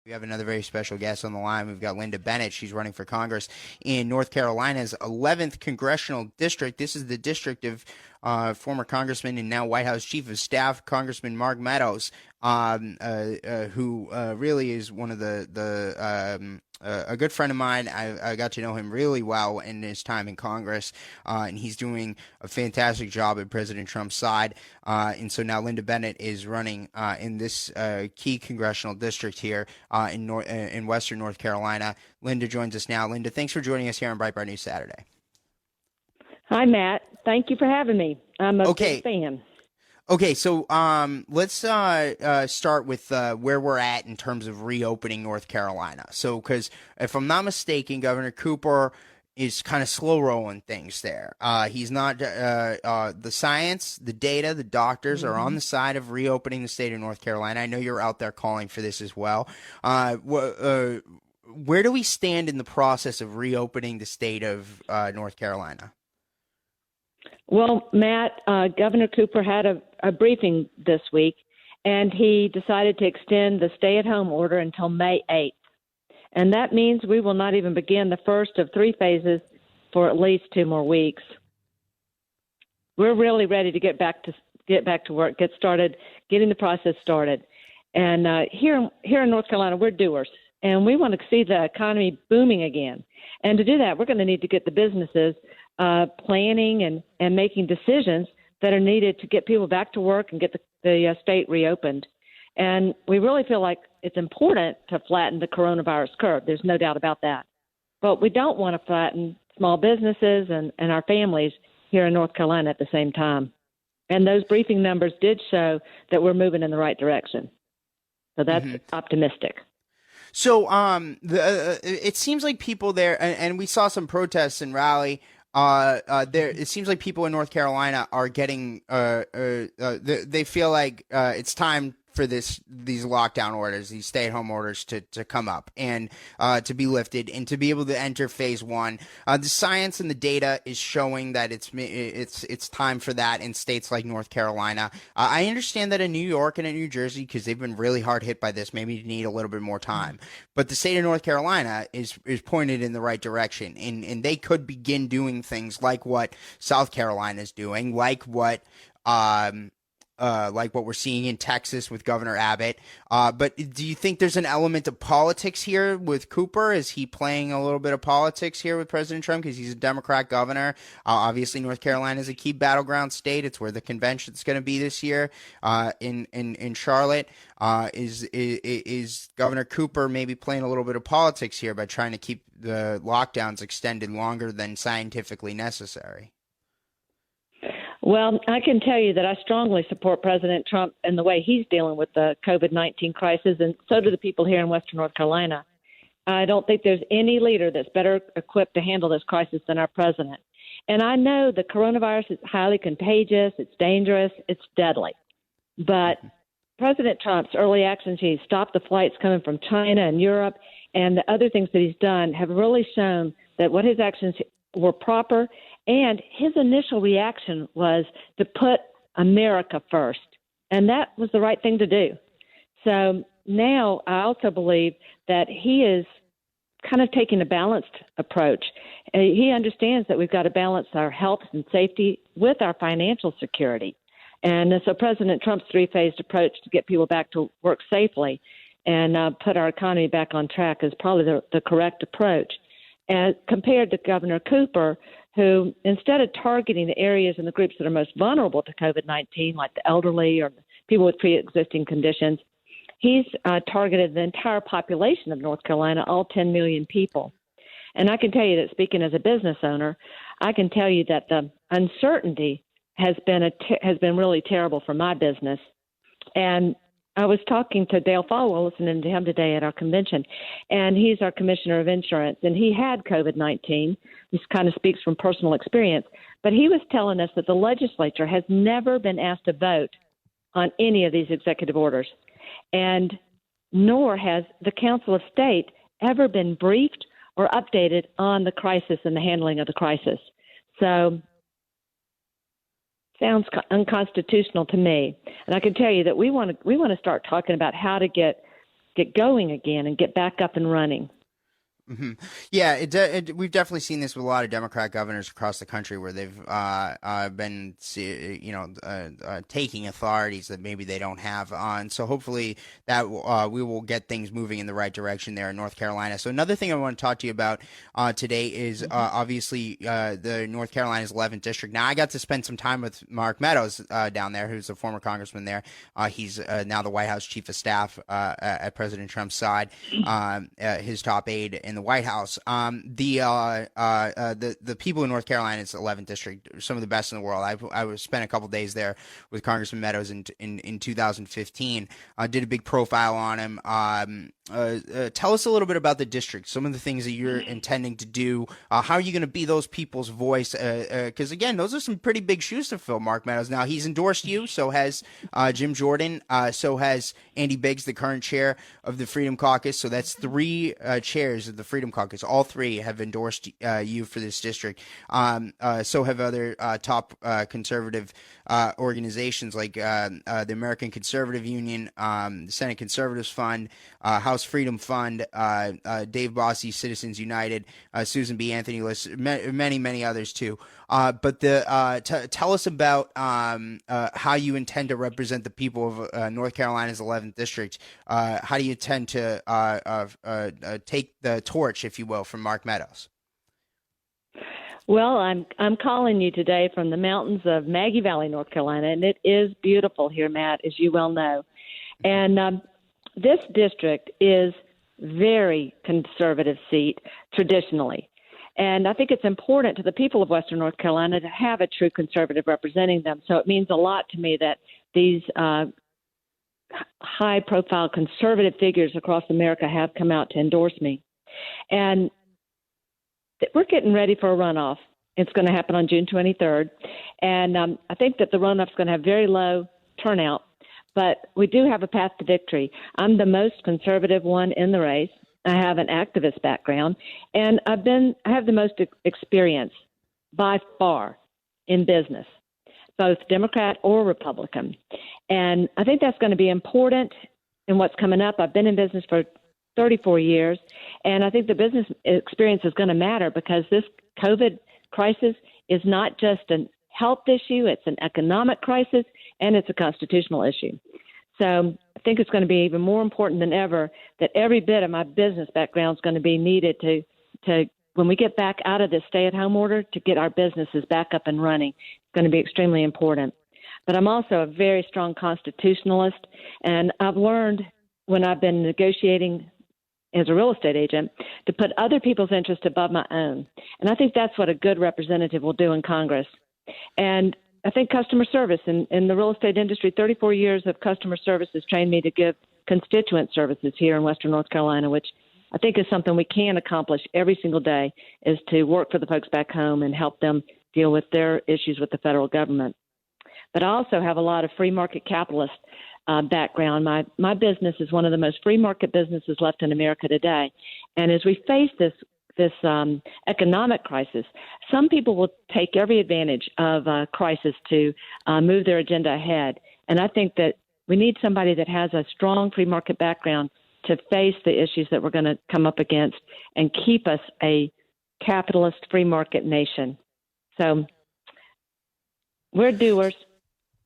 We have another very special guest on the line. We've got Linda Bennett. She's running for Congress in North Carolina's 11th congressional district. This is the district of former Congressman and now White House Chief of Staff, Congressman Mark Meadows, who really is one of a good friend of mine. I got to know him really well in his time in Congress, and he's doing a fantastic job at President Trump's side. And so now Linda Bennett is running in this key congressional district here in Western North Carolina. Linda joins us now. Linda, thanks for joining us here on Breitbart News Saturday. Hi, Matt. Thank you for having me. I'm a big fan. Okay, so let's start with where we're at in terms of reopening North Carolina. So, because if I'm not mistaken, Governor Cooper is kind of slow rolling things there. He's not the science, the data, the doctors are on the side of reopening the state of North Carolina. I know you're out there calling for this as well. Where do we stand in the process of reopening the state of North Carolina? Well, Matt, Governor Cooper had a briefing this week, and he decided to extend the stay-at-home order until May 8th. And that means we will not even begin the first of 3 phases for at least 2 more weeks. We're really ready to get back to work, get started, getting the process started. And here in North Carolina, we're doers, and we want to see the economy booming again. And to do that, we're going to need to get the businesses planning and making decisions that are needed to get people back to work and get the state reopened. And we really feel like it's important to flatten the coronavirus curve. There's no doubt about that. But we don't want to flatten small businesses and our families here in North Carolina at the same time. And those briefing numbers did show that we're moving in the right direction. So that's optimistic. So it seems like people there, and we saw some protests in Raleigh. It seems like people in North Carolina are getting they feel like it's time for these lockdown orders, these stay-at-home orders to come up and to be lifted and to be able to enter phase 1. The science and the data is showing that it's time for that in states like North Carolina. I understand that in New York and in New Jersey, because they've been really hard hit by this, maybe you need a little bit more time. But the state of North Carolina is pointed in the right direction, and they could begin doing things like what South Carolina is doing, like what we're seeing in Texas with Governor Abbott. But do you think there's an element of politics here with Cooper? Is he playing a little bit of politics here with President Trump because he's a Democrat governor? Obviously, North Carolina is a key battleground state. It's where the convention's going to be this year in Charlotte. Is Governor Cooper maybe playing a little bit of politics here by trying to keep the lockdowns extended longer than scientifically necessary? Well, I can tell you that I strongly support President Trump and the way he's dealing with the COVID-19 crisis, and so do the people here in Western North Carolina. I don't think there's any leader that's better equipped to handle this crisis than our president. And I know the coronavirus is highly contagious, it's dangerous, it's deadly. But President Trump's early actions, he stopped the flights coming from China and Europe, and the other things that he's done have really shown that what his actions were proper. And his initial reaction was to put America first. And that was the right thing to do. So now I also believe that he is kind of taking a balanced approach. He understands that we've got to balance our health and safety with our financial security. And so President Trump's 3-phased approach to get people back to work safely and put our economy back on track is probably the correct approach. And compared to Governor Cooper, who instead of targeting the areas and the groups that are most vulnerable to COVID-19, like the elderly or people with pre-existing conditions, he's targeted the entire population of North Carolina, all 10 million people. And I can tell you that speaking as a business owner, I can tell you that the uncertainty has been really terrible for my business. And I was talking to Dale Folwell, listening to him today at our convention, and he's our commissioner of insurance, and he had COVID-19. This kind of speaks from personal experience, but he was telling us that the legislature has never been asked to vote on any of these executive orders, and nor has the Council of State ever been briefed or updated on the crisis and the handling of the crisis. So sounds unconstitutional to me. And I can tell you that we want to start talking about how to get get going again and get back up and running. Hmm. Yeah, we've definitely seen this with a lot of Democrat governors across the country where they've been, taking authorities that maybe they don't have. And so hopefully that we will get things moving in the right direction there in North Carolina. So another thing I want to talk to you about today is obviously the North Carolina's 11th district. Now, I got to spend some time with Mark Meadows down there, who's a former congressman there. He's now the White House chief of staff at President Trump's side, his top aide in the White House. The people in North Carolina's 11th district are some of the best in the world. I spent a couple days there with Congressman Meadows in 2015. Did a big profile on him. Tell us a little bit about the district, some of the things that you're intending to do. How are you going to be those people's voice? Because again, those are some pretty big shoes to fill, Mark Meadows. Now, he's endorsed you, so has Jim Jordan, so has Andy Biggs, the current chair of the Freedom Caucus. So that's three chairs of the Freedom Caucus. All three have endorsed you for this district. So have other top conservative organizations like the American Conservative Union, the Senate Conservatives Fund, House Freedom Fund, Dave Bossie, Citizens United, Susan B. Anthony List, many others too. But tell us about how you intend to represent the people of North Carolina's 11th district. How do you intend to take the torch, if you will, from Mark Meadows? Well, I'm calling you today from the mountains of Maggie Valley, North Carolina, and it is beautiful here, Matt, as you well know. And this district is very conservative seat traditionally. And I think it's important to the people of Western North Carolina to have a true conservative representing them. So it means a lot to me that these high-profile conservative figures across America have come out to endorse me. And we're getting ready for a runoff. It's going to happen on June 23rd. And I think that the runoff's going to have very low turnout, but we do have a path to victory. I'm the most conservative one in the race. I have an activist background, and I have the most experience by far in business, both Democrat or Republican. And I think that's going to be important in what's coming up. I've been in business for 34 years, and I think the business experience is going to matter because this COVID crisis is not just a health issue, it's an economic crisis, and it's a constitutional issue. So I think it's going to be even more important than ever that every bit of my business background is going to be needed to when we get back out of this stay-at-home order, to get our businesses back up and running. It's going to be extremely important. But I'm also a very strong constitutionalist, and I've learned when I've been negotiating as a real estate agent to put other people's interests above my own. And I think that's what a good representative will do in Congress. And I think customer service in the real estate industry, 34 years of customer service has trained me to give constituent services here in Western North Carolina, which I think is something we can accomplish every single day, is to work for the folks back home and help them deal with their issues with the federal government. But I also have a lot of free market capitalist background. My business is one of the most free market businesses left in America today. And as we face this economic crisis, some people will take every advantage of a crisis to move their agenda ahead. And I think that we need somebody that has a strong free market background to face the issues that we're going to come up against and keep us a capitalist free market nation. So we're doers.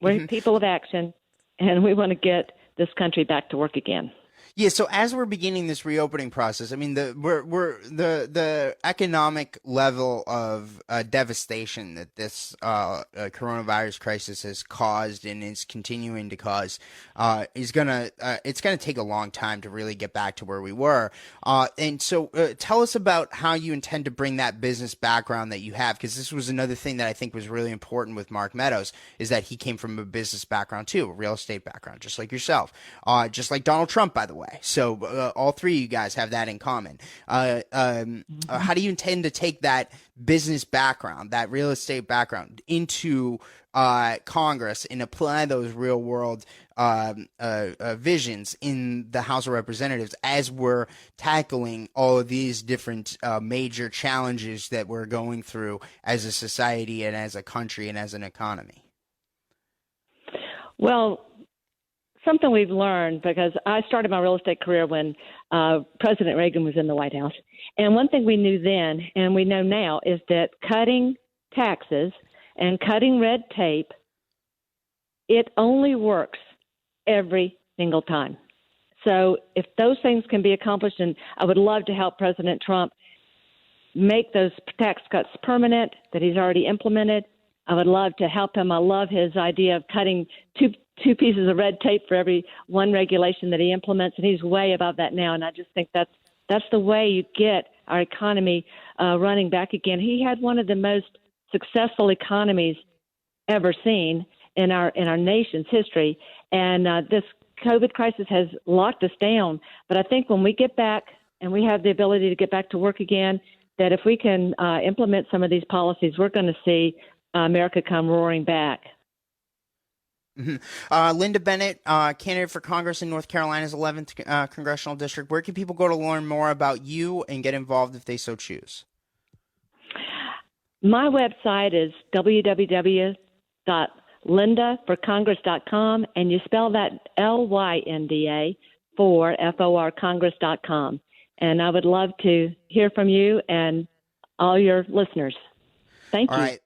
We're people of action. And we want to get this country back to work again. Yeah, so as we're beginning this reopening process, I mean, the economic level of devastation that this coronavirus crisis has caused and is continuing to cause it's gonna take a long time to really get back to where we were. And so, tell us about how you intend to bring that business background that you have, because this was another thing that I think was really important with Mark Meadows, is that he came from a business background too, a real estate background, just like yourself, just like Donald Trump, by the way. So all three of you guys have that in common. How do you intend to take that business background, that real estate background, into Congress and apply those real world visions in the House of Representatives as we're tackling all of these different major challenges that we're going through as a society and as a country and as an economy? Well, something we've learned, because I started my real estate career when President Reagan was in the White House. And one thing we knew then and we know now is that cutting taxes and cutting red tape, it only works every single time. So if those things can be accomplished, and I would love to help President Trump make those tax cuts permanent that he's already implemented. I would love to help him. I love his idea of cutting two pieces of red tape for every one regulation that he implements, and he's way above that now. And I just think that's the way you get our economy running back again. He had one of the most successful economies ever seen in our nation's history, and this COVID crisis has locked us down. But I think when we get back and we have the ability to get back to work again, that if we can implement some of these policies, we're going to see America come roaring back. Mm-hmm. Linda Bennett, candidate for Congress in North Carolina's 11th congressional district. Where can people go to learn more about you and get involved if they so choose? My website is www.lindaforcongress.com, and you spell that LYNDA for FORcongress.com. And I would love to hear from you and all your listeners. Thank you. All right.